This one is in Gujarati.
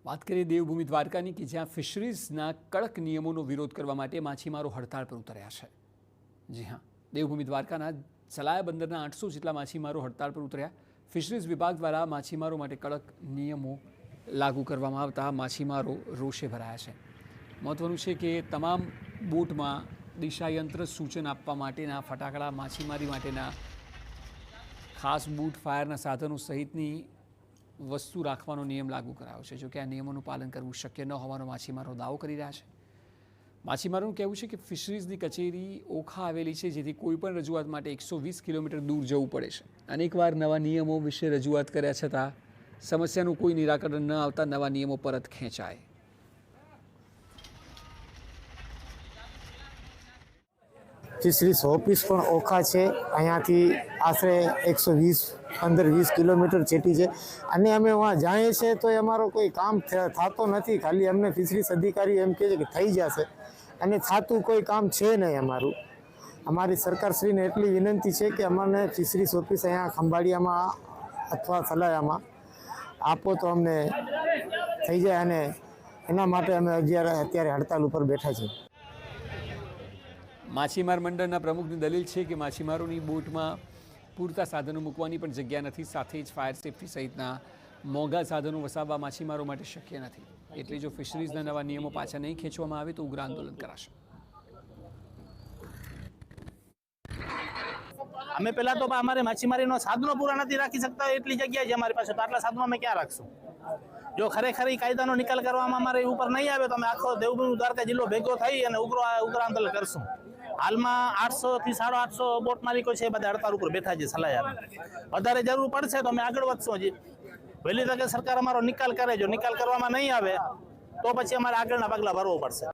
વાત કરીએ દેવભૂમિ દ્વારકાની કે જ્યાં ફિશરીઝના કડક નિયમોનો વિરોધ કરવા માટે માછીમારો હડતાળ પર ઉતર્યા છે। જી હા, દેવભૂમિ દ્વારકાના સલાયા બંદરના 800 જેટલા માછીમારો હડતાળ પર ઉતર્યા। ફિશરીઝ વિભાગ દ્વારા માછીમારો માટે કડક નિયમો લાગુ કરવામાં આવતા માછીમારો રોષે ભરાયા છે। મહત્વનું છે કે તમામ બોટમાં દિશાયંત્ર સૂચન આપવા માટેના ફટાકડા, માછીમારી માટેના ખાસ બૂટ, ફાયરના સાધનો સહિતની વસ્તુ રાખવાનો નિયમ લાગુ કરાયો છે। જોકે આ નિયમોનું પાલન કરવું શક્ય ન હોવાનો માછીમારો દાવો કરી રહ્યા છે। માછીમારોનું કહેવું છે કે ફિશરીઝની કચેરી ઓખા આવેલી છે, જેથી કોઈપણ રજૂઆત માટે 120 કિલોમીટર દૂર જવું પડે છે। અનેકવાર નવા નિયમો વિશે રજૂઆત કર્યા છતાં સમસ્યાનું કોઈ નિરાકરણ ન આવતા નવા નિયમો પરત ખેંચાય। ફિશરીઝ ઓફિસ પણ ઓખા છે, અહીંયાથી આશરે 120 કિલોમીટર જેટી છે અને અમે વहाँ જઈએ છીએ તો અમારો કોઈ કામ થતો નથી। ખાલી અમને ફિશરીઝ અધિકારી એમ કહે છે કે થઈ જશે અને થતું કોઈ કામ છે નહીં અમારું। અમારી સરકારશ્રીને એટલી વિનંતી છે કે અમને ફિશરીઝ ઓફિસ અહીંયા ખંભાળિયામાં અથવા સલાયામાં આપો તો અમને થઈ જાય અને એના માટે અમે અત્યારે હડતાલ ઉપર બેઠા છીએ। માછીમાર મંડળના પ્રમુખની દલીલ છે કે માછીમારોની બોટમાં પૂરતા સાધનો મૂકવાની પણ જગ્યા નથી, સાથે જ ફાયર સેફટી સહિતના મોંઘા સાધનો વસાવવા માછીમારો માટે શક્ય નથી। એટલે જો ફિશરીઝના નવા નિયમો પાછા નહીં ખેંચવામાં આવે તો ઉગ્ર આંદોલન કરાશે। અમે પહેલા તો અમારે માછીમારીનો સાધનો પૂરા નથી રાખી શકતા, એટલી જગ્યા છે અમારી પાસે, તો આટલા સાધનો અમે ક્યાં રાખશું? જો ખરેખર કાયદાનો નિકાલ કરવામાં અમારે ઉપર નહીં આવે તો અમે આખો દેવભૂમિ દ્વારકા જિલ્લો ભેગો થઈ અને ઉગ્ર આંદોલન કરશું। હાલમાં 800 થી 850 બોટ માલિકો છે, બધા હડતાળ ઉપર બેઠા છે સલાયા। વધારે જરૂર પડશે તો અમે આગળ વધશું। હજી વહેલી તકે સરકાર અમારો નિકાલ કરે, જો નિકાલ કરવામાં નહીં આવે તો પછી અમારે આગળના પગલાં ભરવું પડશે।